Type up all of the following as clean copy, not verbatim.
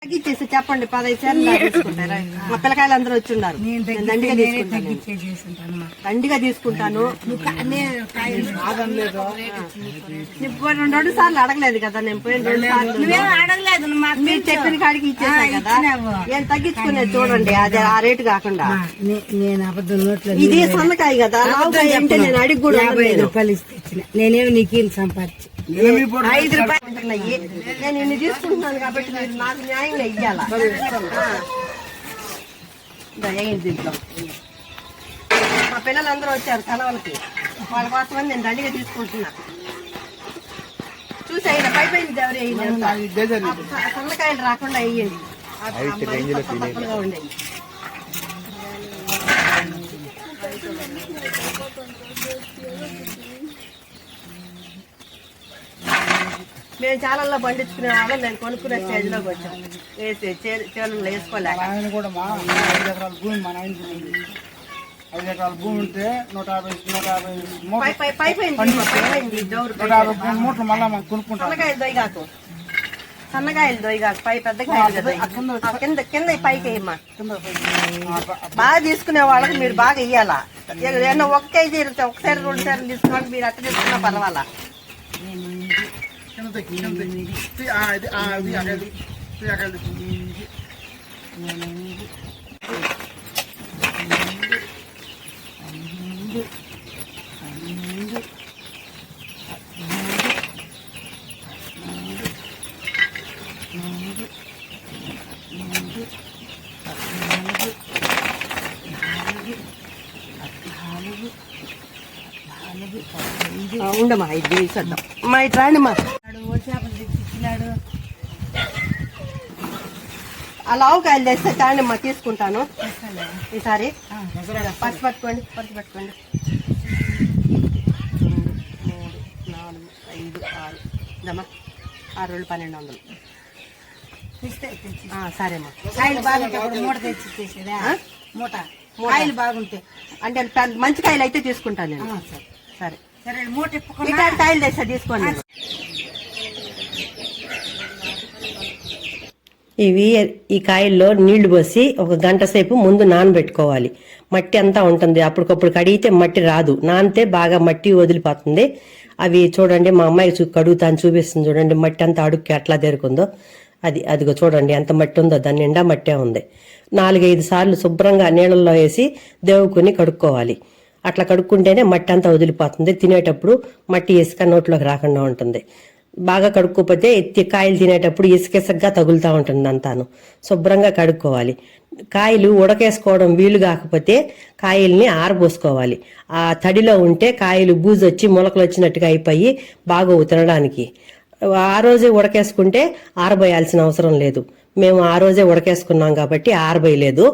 తగ్గించేసి చెప్పండి 15 చీరలు తీసుకుంటారా? మా పిల్లకాయలు అందరూ వచ్చి ఉన్నారు. దండిగా తీసుకుంటాను, దండిగా తీసుకుంటాను. ఇప్పుడు 2 సార్లు అడగలేదు కదా, నేను పోయిన 2 సార్లు అడగలేదు. మీరు చెప్పిన కాడికి ఇచ్చేసాను కదా. నేను తగ్గించుకునేది చూడండి, అది ఆ రేటు కాకుండా. నేను అబద్ధం నోట్లో ఇది సన్నకాయ కదా, లావుకాయ అంటే నేను అడిగి కూడా 5 రూపాయలు ఇస్తే నేనేమి నీకేం సంపాదించి 5 రూపాయలు నేను ఇన్ని తీసుకుంటున్నాను కాబట్టి మీరు నాకు న్యాయంగా ఇయ్యాలా? దీంట్లో మా పిల్లలందరూ వచ్చారు సెలవులకి, వాళ్ళ కోసమని నేను దండిగా తీసుకుంటున్నా. చూసి అయినా పై ఎవరు వేయండి, సన్నకాయలు రాకుండా వేయండి, తప్పలుగా ఉండేవి. మేము చాలల్లో పండించుకునే వాళ్ళం, నేను కొనుక్కునే స్టేజ్ లోకి వచ్చాం. వేసి చేనులో వేసుకోలేక 5 ఎకరాల భూమి మా నాయన 5 ఎకరాల భూమి ఉంటే 150 మూటలు మళ్ళా కొనుక్కుంటాం. సన్నకాయలు దొయ్యగాకు పై పెద్ద కింద పైకి వేయమ్మా. బాగా తీసుకునే వాళ్ళకి మీరు బాగా ఇయ్యాలా. ఏమన్నా 1 కేజీ ఇರುತ್ತೆ, 1 సారి 2 సార్లు తీసుకున్నాక మీరు అట్ట తీసుకున్నా పర్వాలా. ఉండమ్మా, ఇది వేసేద్దాం. మా ఇటు రాండి మా. ఆ లావుకాయలు తెస్తే తాండి మా, తీసుకుంటాను ఈసారి. పచ్చి పట్టుకోండి, 2, 3, 4, 5, 6 ఇదమ్మా. 6 1200. సరేమ్మా. కాయలు బాగుంటాయి, మూట తెచ్చి మూట కాయలు బాగుంటాయి అంటే మంచి కాయలు అయితే తీసుకుంటాను నేను. సరే సరే, మూట ఇట్లాంటి కాయలు తెస్తా, తీసుకోండి. ఈ కాయల్లో నీళ్లు పోసి 1 గంట సేపు ముందు నానబెట్టుకోవాలి. మట్టి అంతా ఉంటుంది, అప్పటికప్పుడు కడిగితే మట్టి రాదు, నానితే బాగా మట్టి వదిలిపోతుంది. అవి చూడండి, మా అమ్మాయి కడుగుతాను చూపిస్తుంది చూడండి, మట్టి అంతా అడుక్కి ఎట్లా తెరుకుందో. అదిగో చూడండి ఎంత మట్టి ఉందో, దాని నిండా మట్టే ఉంది. 4-5 సార్లు శుభ్రంగా నీళ్ళల్లో వేసి దేవుకుని కడుక్కోవాలి. అట్లా కడుక్కుంటేనే మట్టి అంతా వదిలిపోతుంది. తినేటప్పుడు మట్టి ఇసుక నోట్లోకి రాకుండా ఉంటుంది. బాగా కడుక్కోకపోతే ఎత్తి కాయలు తినేటప్పుడు ఇసుకగా తగులుతూ ఉంటుంది అంతాను. శుభ్రంగా కడుక్కోవాలి. కాయలు ఉడకేసుకోవడం వీలు కాకపోతే కాయల్ని ఆరబోసుకోవాలి. ఆ తడిలో ఉంటే కాయలు బూజు వచ్చి మొలకలు వచ్చినట్టుగా అయిపోయి బాగోవు తినడానికి. ఆ రోజే ఉడకేసుకుంటే ఆరబోయాల్సిన అవసరం లేదు. మేము ఆ రోజే ఉడకేసుకున్నాం కాబట్టి ఆరబోయలేదు.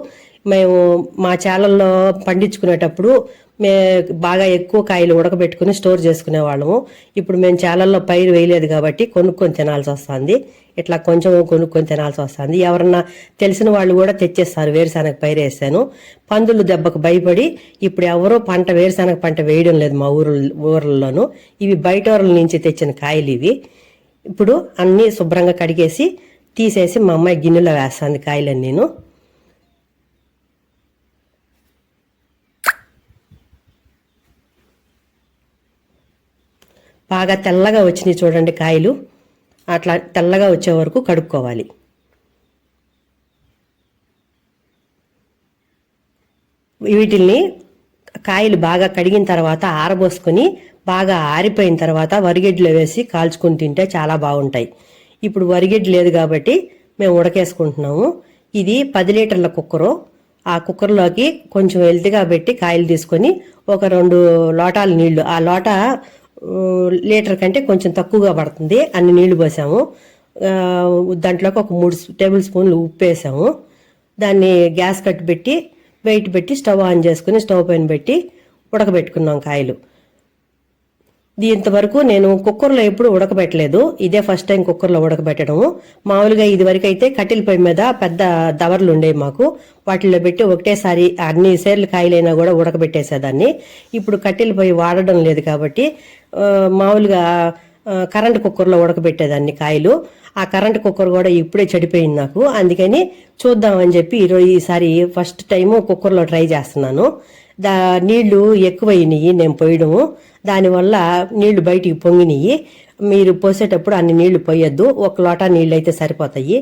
మేము మా చేలల్లో పండించుకునేటప్పుడు బాగా ఎక్కువ కాయలు ఉడకబెట్టుకుని స్టోర్ చేసుకునే వాళ్ళము. ఇప్పుడు మేము చేలల్లో పైరు వేయలేదు కాబట్టి కొనుక్కొని తినాల్సి వస్తుంది. ఇట్లా కొంచెం కొనుక్కొని తినాల్సి వస్తుంది. ఎవరన్నా తెలిసిన వాళ్ళు కూడా తెచ్చేస్తారు. వేరుశనగ పైరు వేసాను, పందులు దెబ్బకు భయపడి ఇప్పుడు ఎవరో వేరుశనగ పంట వేయడం లేదు మా ఊర్లలోనూ. ఇవి బయట ఊర్ల నుంచి తెచ్చిన కాయలు ఇవి. ఇప్పుడు అన్నీ శుభ్రంగా కడిగేసి తీసేసి మా అమ్మాయి గిన్నెలో వేస్తుంది కాయలని. నేను బాగా తెల్లగా వచ్చినాయి చూడండి కాయలు. అట్లా తెల్లగా వచ్చే వరకు కడుక్కోవాలి. వీటిల్ని కాయలు బాగా కడిగిన తర్వాత ఆరబోసుకొని బాగా ఆరిపోయిన తర్వాత వరిగడ్డలో వేసి కాల్చుకుని తింటే చాలా బాగుంటాయి. ఇప్పుడు వరిగడ్డ లేదు కాబట్టి మేము ఉడకేసుకుంటున్నాము. ఇది 10 లీటర్ల కుక్కరు. ఆ కుక్కర్లోకి కొంచెం ఎల్తిగా పెట్టి కాయలు తీసుకొని 2 లోటాల నీళ్లు, ఆ లోట లీటర్ కంటే కొంచెం తక్కువగా పడుతుంది, అన్ని నీళ్లు పోసాము. దాంట్లోకి 3 టేబుల్ స్పూన్లు ఉప్పు వేసాము. దాన్ని గ్యాస్ కట్టి పెట్టి వెయిట్ పెట్టి స్టవ్ ఆన్ చేసుకుని స్టవ్ పైన పెట్టి ఉడకబెట్టుకున్నాం కాయలు. ఇంతవరకు నేను కుక్కర్లో ఎప్పుడు ఉడకబెట్టలేదు, ఇదే ఫస్ట్ టైం కుక్కర్లో ఉడకబెట్టడము. మామూలుగా ఇది వరకు అయితే కట్టెల పొయ్యి మీద పెద్ద దవర్లు ఉండేవి మాకు, వాటిల్లో పెట్టి ఒకటేసారి అన్ని సేర్లు కాయలైనా కూడా ఉడకబెట్టేసేదాన్ని. ఇప్పుడు కట్టెల పొయ్యి వాడడం లేదు కాబట్టి మామూలుగా కరెంట్ కుక్కర్లో ఉడకబెట్టేదాన్ని కాయలు. ఆ కరెంట్ కుక్కర్ కూడా ఇప్పుడే చెడిపోయింది నాకు, అందుకని చూద్దామని చెప్పి ఈసారి ఫస్ట్ టైము కుక్కర్లో ట్రై చేస్తున్నాను. నీళ్లు ఎక్కువైనాయి నేను పోయడము, దానివల్ల నీళ్లు బయటికి పొంగినాయి. మీరు పోసేటప్పుడు అన్ని నీళ్లు పోయొద్దు, 1 లోటా నీళ్ళు అయితే సరిపోతాయి.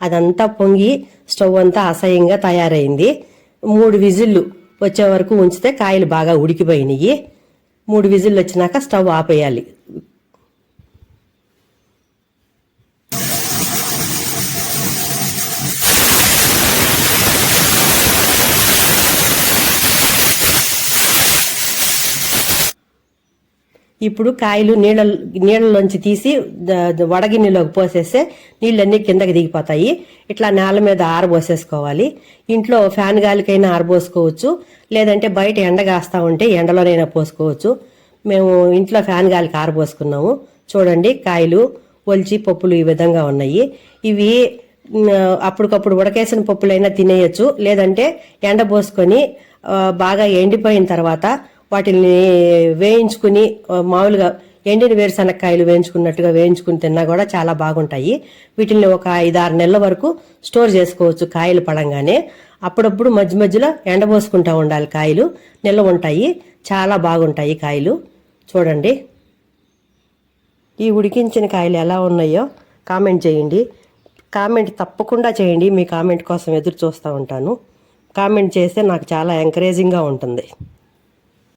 అదంతా పొంగి స్టవ్ అంతా అసహ్యంగా తయారైంది. 3 విజిల్లు వచ్చే వరకు ఉంచితే కాయలు బాగా ఉడికిపోయినాయి. 3 విజిల్లు వచ్చినాక స్టవ్ ఆపేయాలి. ఇప్పుడు కాయలు నీళ్ళలోంచి తీసి వడగిన్నెలోకి పోసేస్తే నీళ్ళన్నీ కిందకి దిగిపోతాయి. ఇట్లా నేల మీద ఆరబోసేసుకోవాలి. ఇంట్లో ఫ్యాన్ గాలికైనా ఆరబోసుకోవచ్చు, లేదంటే బయట ఎండ కాస్తా ఉంటే ఎండలోనైనా పోసుకోవచ్చు. మేము ఇంట్లో ఫ్యాన్ గాలికి ఆరబోసుకున్నాము. చూడండి, కాయలు ఒలిచి పప్పులు ఈ విధంగా ఉన్నాయి. ఇవి అప్పటికప్పుడు ఉడకేసిన పప్పులైనా తినేయచ్చు, లేదంటే ఎండబోసుకొని బాగా ఎండిపోయిన తర్వాత వాటిని వేయించుకుని మామూలుగా ఎండిన వేరుశనక్కాయలు వేయించుకున్నట్టుగా వేయించుకుని తిన్నా కూడా చాలా బాగుంటాయి. వీటిని ఒక 5-6 నెలల వరకు స్టోర్ చేసుకోవచ్చు. కాయలు పడంగానే అప్పుడప్పుడు మధ్య మధ్యలో ఎండబోసుకుంటూ ఉండాలి. కాయలు నిల్వ ఉంటాయి, చాలా బాగుంటాయి కాయలు. చూడండి, ఈ ఉడికించిన కాయలు ఎలా ఉన్నాయో కామెంట్ చేయండి. కామెంట్ తప్పకుండా చేయండి, మీ కామెంట్ కోసం ఎదురు చూస్తూ ఉంటాను. కామెంట్ చేస్తే నాకు చాలా ఎంకరేజింగ్గా ఉంటుంది.